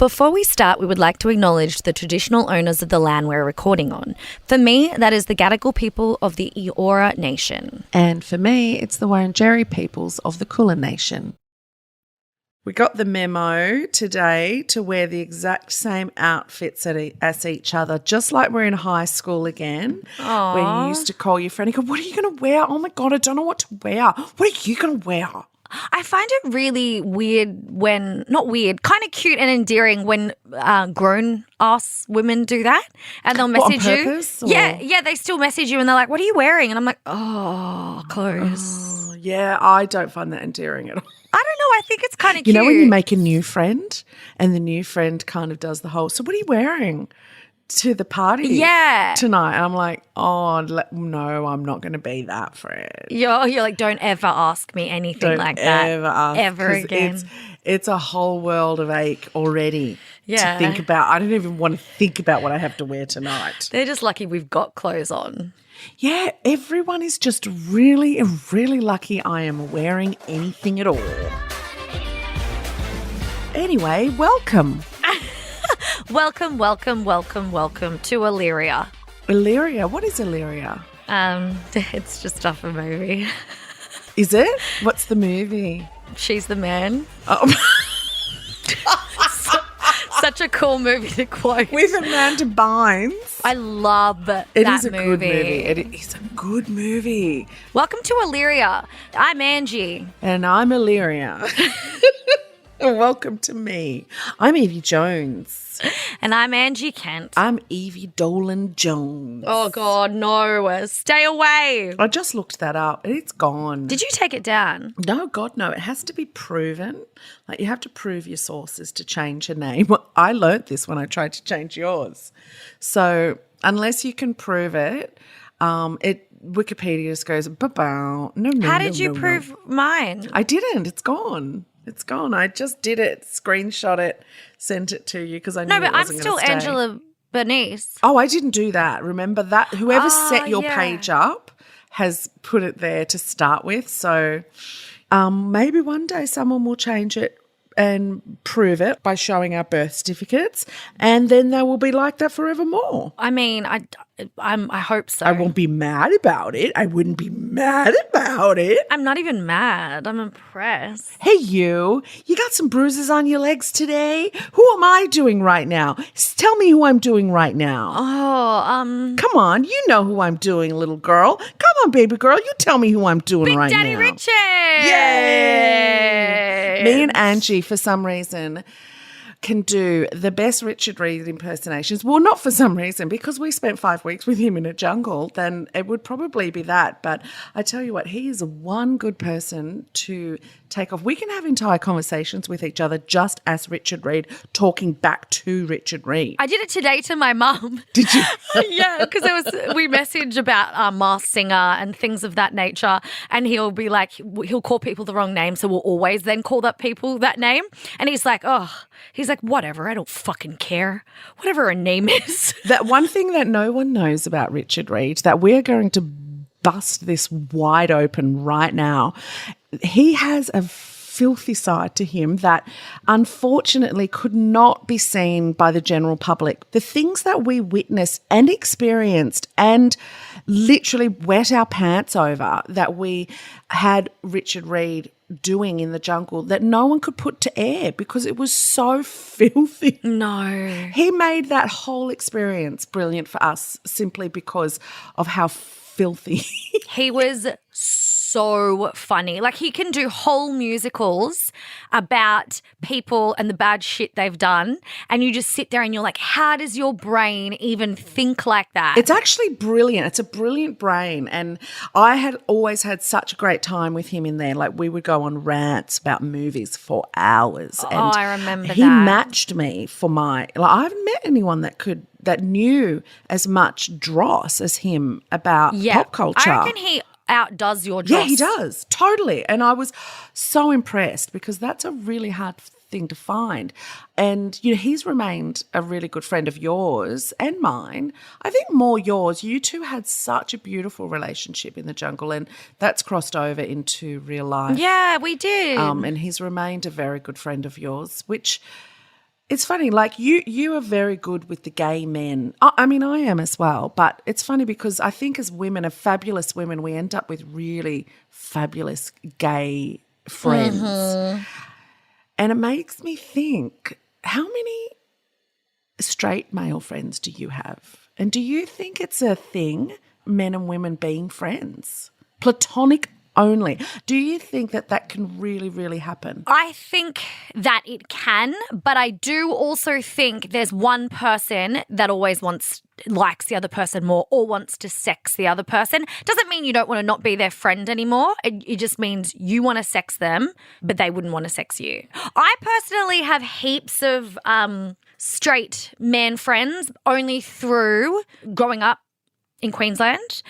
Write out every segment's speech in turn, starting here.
Before we start, we would like to acknowledge the traditional owners of the land we're recording on. For me, that is the Gadigal people of the Eora Nation. And for me, it's the Wurundjeri peoples of the Kulin Nation. We got the memo today to wear the exact same outfits as each other, just like we're in high school again. Aww. When you used to call your friend and go, what are you going to wear? Oh, my God, I don't know what to wear. What are you going to wear? I find it really weird when, not weird, kind of cute and endearing when grown-ass women do that and they'll message on purpose, you. Yeah, they still message you and they're like, what are you wearing? And I'm like, oh, clothes. Oh, yeah, I don't find that endearing at all. I don't know. I think it's kind of cute. You know when you make a new friend and the new friend kind of does the whole, so what are you wearing to the party tonight? And I'm like, oh, no, I'm not going to be that friend. You're like, don't ever ask me anything like that. Don't ever ask. Ever again. It's a whole world of ache already to think about. I don't even want to think about what I have to wear tonight. They're just lucky we've got clothes on. Yeah, everyone is just really, really lucky I am wearing anything at all. Anyway, welcome. Welcome to Illyria. Illyria? What is Illyria? It's just off a movie. Is it? What's the movie? She's the Man. Oh. Such a cool movie to quote. With Amanda Bynes. I love that movie. It is a good movie. It is a good movie. Welcome to Illyria. I'm Angie. And I'm Illyria. Welcome to me. I'm Yvie Jones. And I'm Angie Kent. I'm Yvie Dolan Jones. Oh, God, no. Stay away. I just looked that up and it's gone. Did you take it down? No, God, no. It has to be proven. Like you have to prove your sources to change a name. I learnt this when I tried to change yours. So unless you can prove it, Wikipedia just goes, ba-bow. No. How did you prove mine? I didn't. It's gone. It's gone. I just did it, screenshot it, sent it to you because I knew it wasn't going to stay. No, but I'm still Angela Bernice. Oh, I didn't do that. Remember that? Whoever set your page up has put it there to start with. So maybe one day someone will change it and prove it by showing our birth certificates, and then they will be like that forevermore. I mean, I hope so. I won't be mad about it. I wouldn't be mad about it. I'm not even mad. I'm impressed. Hey, you got some bruises on your legs today? Who am I doing right now? Tell me who I'm doing right now. Oh, Come on, you know who I'm doing, little girl. Come on, baby girl, you tell me who I'm doing right Daddy now. Big Daddy Richard! Yay! Me and Angie, for some reason, can do the best Richard Reid impersonations. Well, not for some reason, because we spent 5 weeks with him in a jungle, then it would probably be that. But I tell you what, he is one good person to take off. We can have entire conversations with each other just as Richard Reid, talking back to Richard Reid. I did it today to my mum. Did you? Yeah, because we message about Masked Singer and things of that nature, and he'll be like, he'll call people the wrong name, so we'll always then call that people that name. And he's like, whatever, I don't fucking care. Whatever her name is. That one thing that no one knows about Richard Reid, that we're going to bust this wide open right now. He has a filthy side to him that unfortunately could not be seen by the general public. The things that we witnessed and experienced and literally wet our pants over that we had Richard Reid doing in the jungle, that no one could put to air because it was so filthy. No. He made that whole experience brilliant for us simply because of how filthy. He was so funny. Like, he can do whole musicals about people and the bad shit they've done, and you just sit there and you're like, how does your brain even think like that? It's actually brilliant. It's a brilliant brain, and I had always had such a great time with him in there. Like, we would go on rants about movies for hours. And I remember he matched me for I haven't met anyone that knew as much dross as him about pop culture. I reckon he outdoes your dross. Yeah, he does. Totally. And I was so impressed because that's a really hard thing to find. And, he's remained a really good friend of yours and mine. I think more yours. You two had such a beautiful relationship in the jungle, and that's crossed over into real life. Yeah, we did. And he's remained a very good friend of yours, which It's funny, like you are very good with the gay men. I mean, I am as well, but it's funny because I think as women, as fabulous women, we end up with really fabulous gay friends. And it makes me think, how many straight male friends do you have? And do you think it's a thing, men and women being friends? Platonic only. Do you think that can really, really happen? I think that it can, but I do also think there's one person that always likes the other person more or wants to sex the other person. Doesn't mean you don't want to not be their friend anymore. It just means you want to sex them, but they wouldn't want to sex you. I personally have heaps of straight man friends only through growing up in Queensland.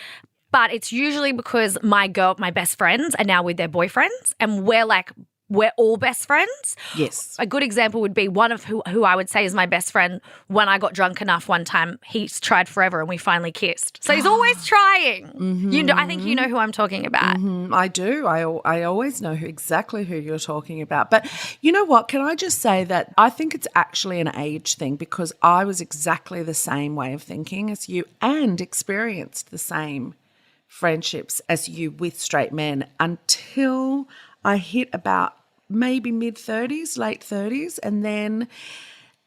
But it's usually because my best friends are now with their boyfriends, and we're all best friends. Yes. A good example would be one of who I would say is my best friend. When I got drunk enough one time, he's tried forever and we finally kissed. So he's always trying. I think you know who I'm talking about. I do. I always know exactly who you're talking about. But you know what? Can I just say that I think it's actually an age thing, because I was exactly the same way of thinking as you and experienced the same friendships as you with straight men until I hit about maybe mid-30s, late 30s, and then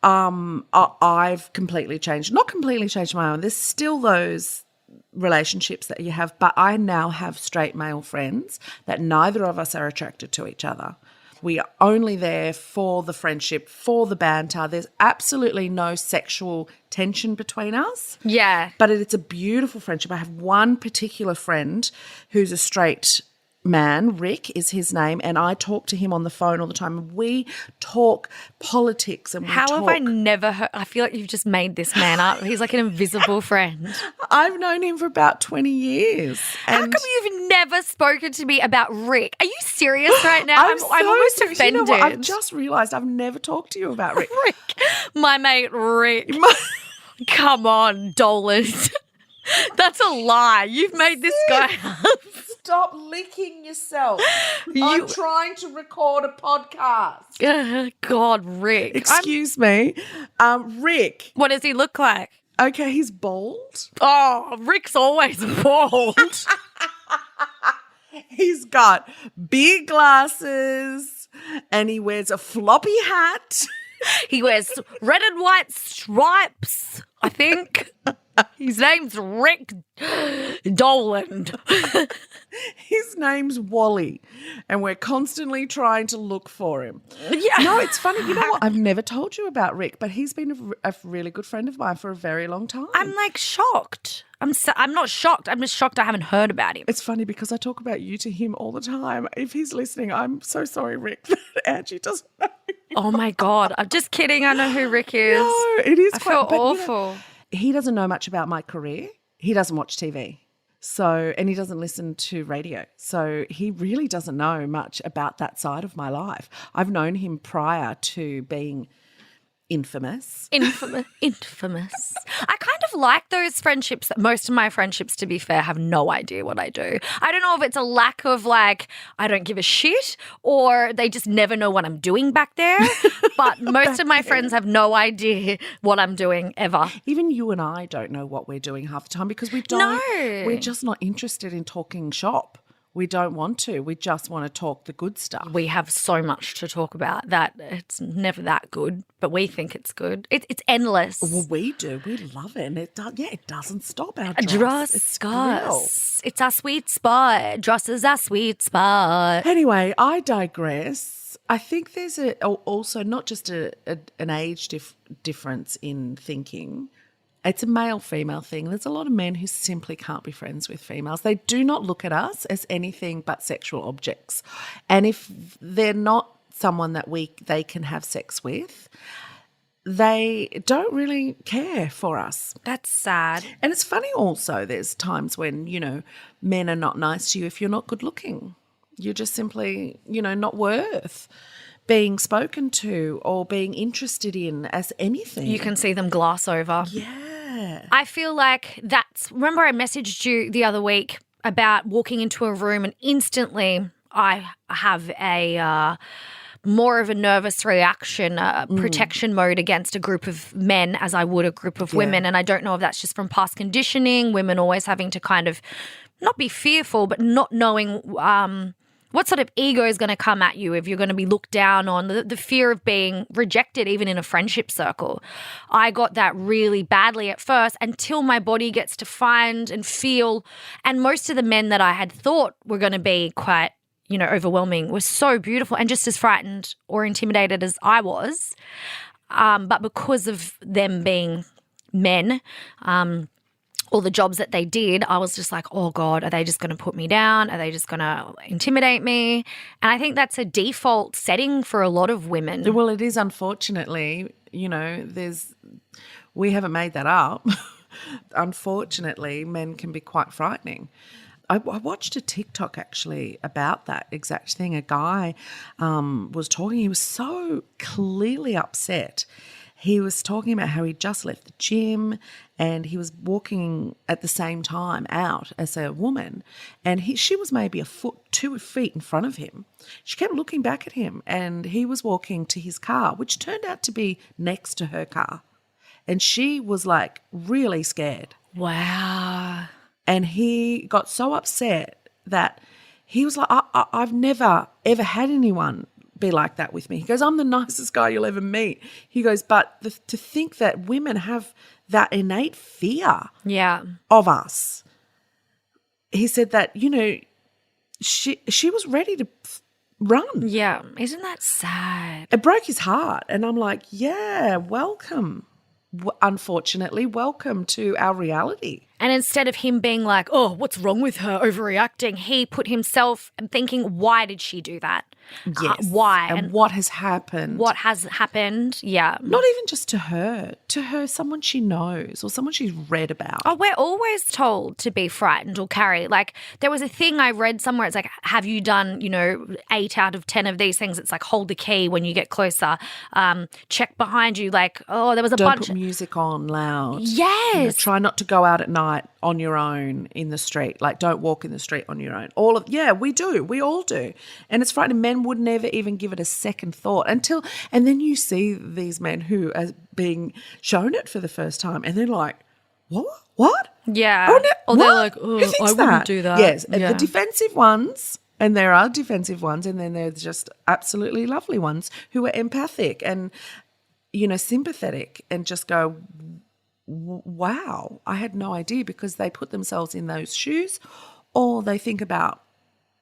I've completely changed. Not completely changed my own. There's still those relationships that you have, but I now have straight male friends that neither of us are attracted to each other. We are only there for the friendship, for the banter. There's absolutely no sexual tension between us. Yeah. But it's a beautiful friendship. I have one particular friend who's a straight man, Rick is his name, and I talk to him on the phone all the time. We talk politics and Have I never heard? I feel like you've just made this man up. He's like an invisible friend. I've known him for about 20 years. How come you've never spoken to me about Rick? Are you serious right now? I'm almost serious. offended. You know what? I've just realised I've never talked to you about Rick. Rick. My mate Rick. Come on, Dolan. That's a lie. You've made this guy up. Stop licking yourself. I'm trying to record a podcast. God, Rick. Excuse me. Rick. What does he look like? Okay, he's bald. Oh, Rick's always bald. He's got big glasses and he wears a floppy hat. He wears red and white stripes, I think. His name's Rick Dolan. His name's Wally, and we're constantly trying to look for him. Yeah. No, it's funny. You know what? I've never told you about Rick, but he's been a really good friend of mine for a very long time. I'm like shocked. I'm not shocked. I'm just shocked I haven't heard about him. It's funny because I talk about you to him all the time. If he's listening, I'm so sorry, Rick, that Angie doesn't know. Oh, my God. I'm just kidding. I know who Rick is. No, it is I feel awful. You know, he doesn't know much about my career. He doesn't watch TV. And he doesn't listen to radio. So he really doesn't know much about that side of my life. I've known him prior to being infamous. Infamous. I kind of like those friendships. Most of my friendships, to be fair, have no idea what I do. I don't know if it's a lack of like, I don't give a shit, or they just never know what I'm doing back there. But most of my friends have no idea what I'm doing ever. Even you and I don't know what we're doing half the time because we don't. No. We're just not interested in talking shop. We don't want to. We just want to talk the good stuff. We have so much to talk about that it's never that good, but we think it's good. It's endless. Well, we do. We love it. And it doesn't stop our Dross. It's our sweet spot. Dross is our sweet spot. Anyway, I digress. I think there's also not just an age difference in thinking. It's a male-female thing. There's a lot of men who simply can't be friends with females. They do not look at us as anything but sexual objects. And if they're not someone that they can have sex with, they don't really care for us. That's sad. And it's funny also, there's times when, men are not nice to you if you're not good looking. You're just simply, not worth being spoken to or being interested in as anything. You can see them gloss over. Yeah. I feel like remember I messaged you the other week about walking into a room and instantly I have more of a nervous reaction, protection mode against a group of men as I would a group of women. And I don't know if that's just from past conditioning, women always having to kind of not be fearful, but not knowing what sort of ego is going to come at you if you're going to be looked down on, the fear of being rejected even in a friendship circle. I got that really badly at first until my body gets to find and feel, and most of the men that I had thought were going to be quite, overwhelming were so beautiful and just as frightened or intimidated as I was. But because of them being men, all the jobs that they did, I was just like, oh God, are they just going to put me down? Are they just going to intimidate me? And I think that's a default setting for a lot of women. Well, it is, unfortunately, we haven't made that up. Unfortunately, men can be quite frightening. I watched a TikTok actually about that exact thing. A guy was talking, he was so clearly upset. He was talking about how he just left the gym and he was walking at the same time out as a woman, and she was maybe 2 feet in front of him. She kept looking back at him, and he was walking to his car, which turned out to be next to her car. And she was like really scared. Wow. And he got so upset that he was like, I've never, ever had anyone be like that with me. He goes, I'm the nicest guy you'll ever meet. He goes, but to think that women have that innate fear of us. He said that, she was ready to run. Yeah. Isn't that sad? It broke his heart. And I'm like, yeah, welcome. Unfortunately, welcome to our reality. And instead of him being like, oh, what's wrong with her overreacting, he put himself and thinking, why did she do that? Yes. Why? And what has happened? What has happened? Yeah. Not even just to her, someone she knows or someone she's read about. Oh, we're always told to be frightened or carry. Like, there was a thing I read somewhere. It's like, have you done, 8 out of 10 of these things? It's like, hold the key when you get closer. Check behind you. Like, oh, there was a bunch. Don't put music on loud. Yes. Try not to go out at night on your own in the street. Like, don't walk in the street on your own. We do. We all do. And it's frightening. Men would never even give it a second thought and then you see these men who are being shown it for the first time and they're like, what? Yeah. Oh, no, or they're like, oh, I wouldn't do that. Yes. Yeah. The defensive ones, and there are defensive ones, and then there's just absolutely lovely ones who are empathic and, sympathetic and just go, wow, I had no idea, because they put themselves in those shoes, or they think about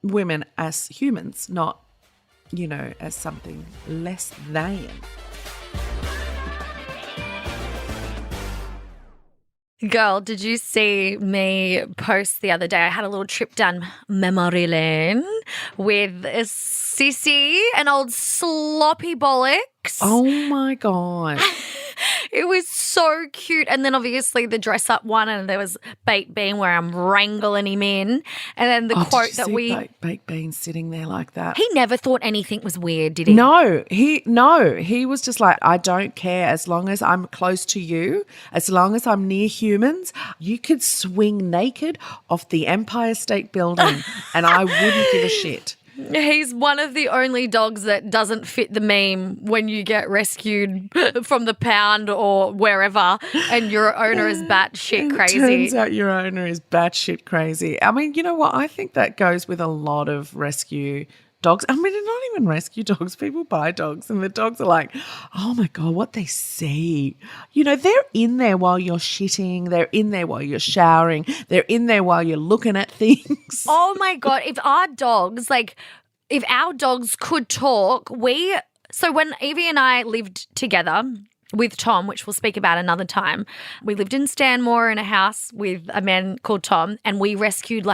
women as humans, not, as something less than. Girl, did you see me post the other day? I had a little trip down memory lane with a sissy, an old sloppy bollocks. Oh my God. It was so cute. And then obviously the dress up one, and there was Baked Bean where I'm wrangling him in. And then the quote that Baked Bean sitting there like that. He never thought anything was weird, did he? No, he was just like, I don't care, as long as I'm close to you, as long as I'm near humans, you could swing naked off the Empire State Building and I wouldn't give a shit. He's one of the only dogs that doesn't fit the meme when you get rescued from the pound or wherever and your owner is batshit crazy. Turns out your owner is batshit crazy. I mean, you know what? I think that goes with a lot of rescue dogs. I mean, they're not even rescue dogs. People buy dogs and the dogs are like, oh my God, what they see. They're in there while you're shitting. They're in there while you're showering. They're in there while you're looking at things. Oh my God. If our dogs could talk, so when Yvie and I lived together with Tom, which we'll speak about another time, we lived in Stanmore in a house with a man called Tom, and we rescued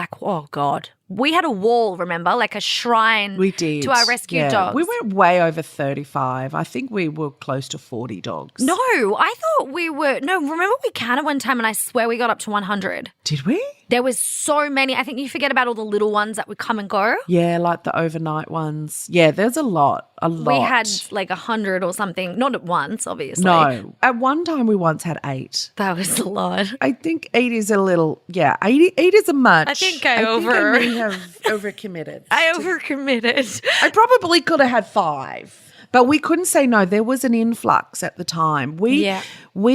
we had a wall, remember, like a shrine we did. To our rescue dogs. We went way over 35. I think we were close to 40 dogs. No, I thought remember we counted one time and I swear we got up to 100. Did we? There was so many. I think you forget about all the little ones that would come and go. Yeah, like the overnight ones. Yeah, there's a lot. We had like 100 or something. Not at once, obviously. No. At one time we once had 8. That was a lot. I think 8 is a little, 8 is a much. I think I may have overcommitted. I overcommitted. I probably could have had 5. But we couldn't say no. There was an influx at the time. We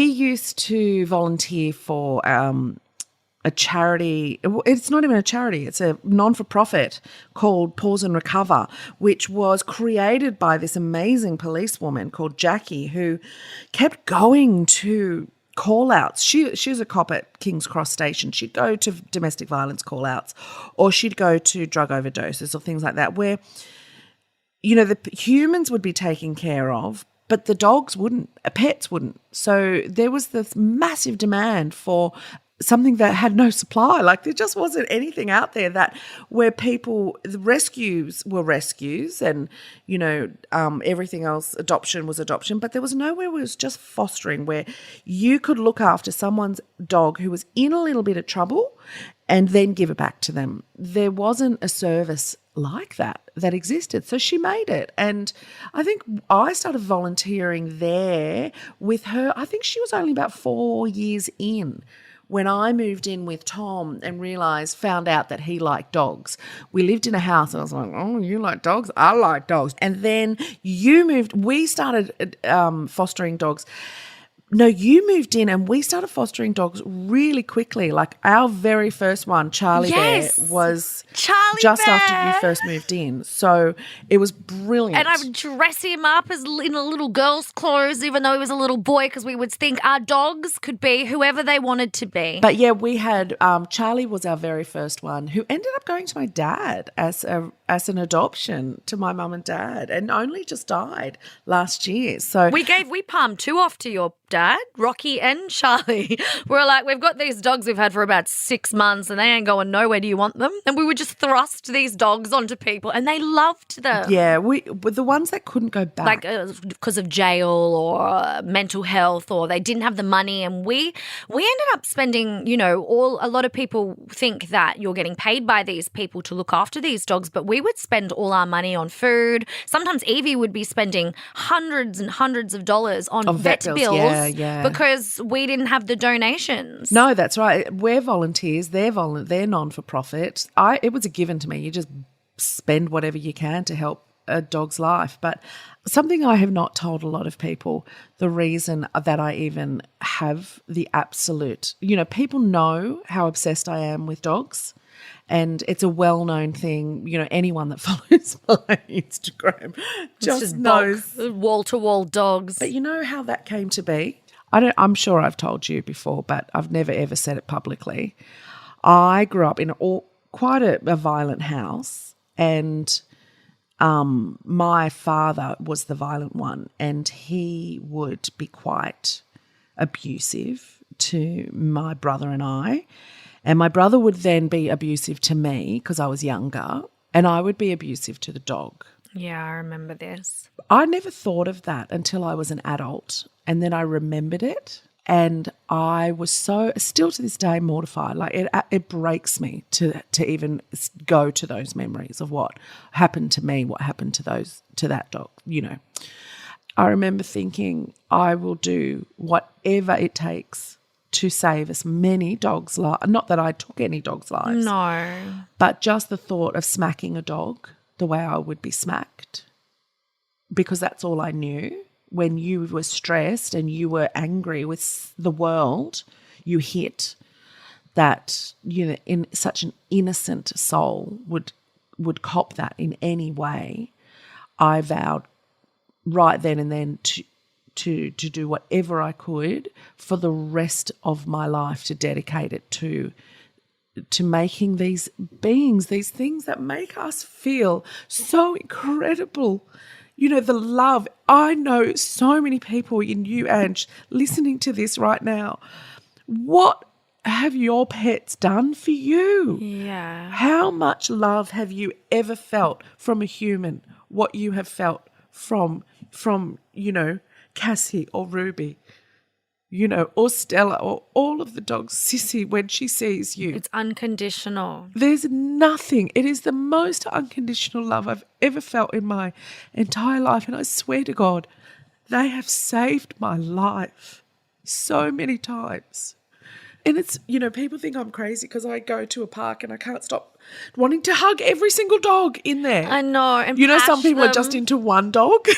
used to volunteer for a charity. It's not even a charity. It's a non-for-profit called Pause and Recover, which was created by this amazing policewoman called Jackie, who kept going to call-outs. She was a cop at King's Cross Station. She'd go to domestic violence call-outs, or she'd go to drug overdoses or things like that, where, the humans would be taken care of, but the dogs wouldn't, pets wouldn't. So there was this massive demand for something that had no supply. Like there just wasn't anything out there where the rescues were rescues and, everything else, adoption was adoption, but there was nowhere where it was just fostering, where you could look after someone's dog who was in a little bit of trouble and then give it back to them. There wasn't a service like that existed. So she made it. And I think I started volunteering there with her. I think she was only about 4 years in when I moved in with Tom and found out that he liked dogs. We lived in a house and I was like, oh, you like dogs? I like dogs. And then we started fostering dogs. No, you moved in and we started fostering dogs really quickly. Like our very first one, Charlie Bear, was just after you first moved in. So it was brilliant. And I would dress him up in a little girl's clothes, even though he was a little boy, because we would think our dogs could be whoever they wanted to be. But yeah, we had Charlie was our very first one, who ended up going to my dad as an adoption to my mum and dad, and only just died last year. So we palmed 2 off to your dad, Rocky and Charlie. We're like, we've got these dogs we've had for about 6 months and they ain't going nowhere. Do you want them? And we would just thrust these dogs onto people and they loved them. Yeah, we were the ones that couldn't go back. Like because of jail or mental health, or they didn't have the money. And we ended up spending, a lot of people think that you're getting paid by these people to look after these dogs, but we would spend all our money on food. Sometimes Yvie would be spending hundreds and hundreds of dollars on vet bills. Yeah. Because we didn't have the donations. No, that's right. We're volunteers. They're non-for-profit. It was a given to me. You just spend whatever you can to help a dog's life. But something I have not told a lot of people, the reason that I even have the absolute, people know how obsessed I am with dogs. And it's a well-known thing, anyone that follows my Instagram just knows. Wall-to-wall dogs. But you know how that came to be? I'm sure I've told you before, but I've never ever said it publicly. I grew up in quite a violent house, and my father was the violent one, and he would be quite abusive to my brother and I. And my brother would then be abusive to me because I was younger, and I would be abusive to the dog. Yeah, I remember this. I never thought of that until I was an adult, and then I remembered it, and I was still to this day mortified. Like it breaks me to even go to those memories of what happened to me, what happened to that dog. I remember thinking, I will do whatever it takes to save as many dogs' lives. Not that I took any dogs' lives. No. But just the thought of smacking a dog the way I would be smacked, because that's all I knew. When you were stressed and you were angry with the world, you hit that, in such an innocent soul would cop that in any way. I vowed right then and then to do whatever I could for the rest of my life to dedicate it to making these beings, these things that make us feel so incredible. The love. I know so many people in you, Ange, listening to this right now. What have your pets done for you? Yeah. How much love have you ever felt from a human? What you have felt from Cassie or Ruby. or Stella or all of the dogs, Sissy, when she sees you. It's unconditional. There's nothing. It is the most unconditional love I've ever felt in my entire life. And I swear to God, they have saved my life so many times. And it's, people think I'm crazy because I go to a park and I can't stop wanting to hug every single dog in there. I know. And some people them. are just into one dog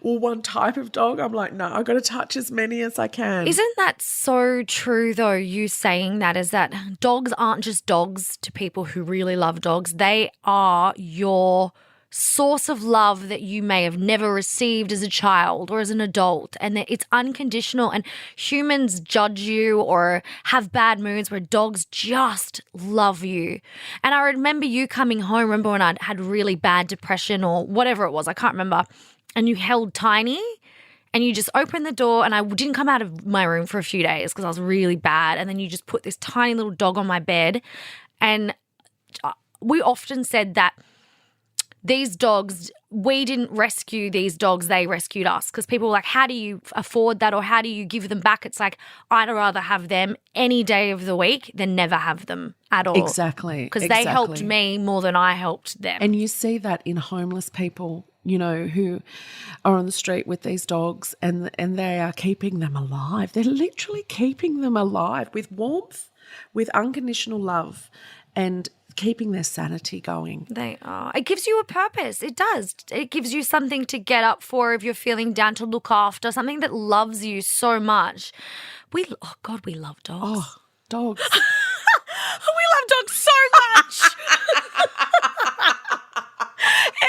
or one type of dog. I'm like, no, I've got to touch as many as I can. Isn't that so true, though, you saying that, is that dogs aren't just dogs to people who really love dogs. They are your source of love that you may have never received as a child or as an adult, and that it's unconditional. And humans judge you or have bad moods where dogs just love you. And I remember you coming home, remember when I had really bad depression or whatever it was, I can't remember, and you held Tiny and you just opened the door, and I didn't come out of my room for a few days because I was really bad, and then you just put this tiny little dog on my bed. And we often said that these dogs, we didn't rescue these dogs, they rescued us, because people were like, how do you afford that, or how do you give them back? It's like, I'd rather have them any day of the week than never have them at all. Exactly. Because they helped me more than I helped them. And you see that in homeless people, who are on the street with these dogs, and they are keeping them alive. They're literally keeping them alive with warmth, with unconditional love, and keeping their sanity going. They are. It gives you a purpose. It does. It gives you something to get up for if you're feeling down, to look after, something that loves you so much. We love dogs. Oh, dogs. We love dogs so much. Ew.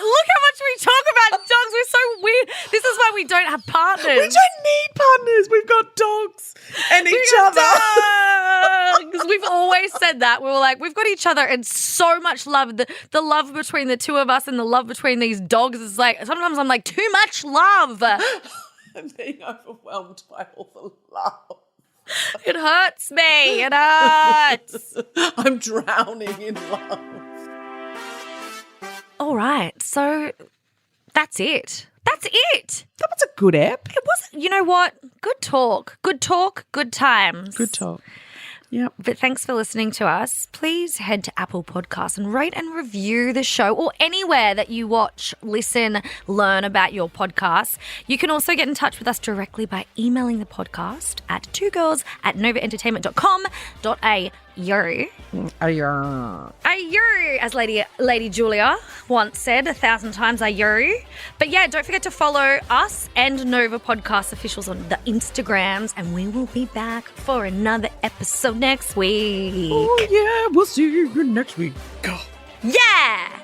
Look how much we talk about dogs. We're so weird. This is why we don't have partners. We don't need partners. We've got dogs and each other. Dogs. We've always said that. We were like, we've got each other and so much love. The love between the two of us and the love between these dogs is like, sometimes I'm like, too much love. I'm being overwhelmed by all the love. It hurts me. It hurts. I'm drowning in love. All right. So that's it. That's it. That was a good ep. It was, you know what? Good talk. Good talk. Good times. Good talk. Yep. But thanks for listening to us. Please head to Apple Podcasts and rate and review the show, or anywhere that you watch, listen, learn about your podcast. You can also get in touch with us directly by emailing the podcast at twoGirls@novaentertainment.com.au. Ayo, as Lady Julia once said 1,000 times, ayo. But yeah, don't forget to follow us and Nova Podcast officials on the Instagrams, and we will be back for another episode next week. Oh yeah, we'll see you next week. Go. Yeah!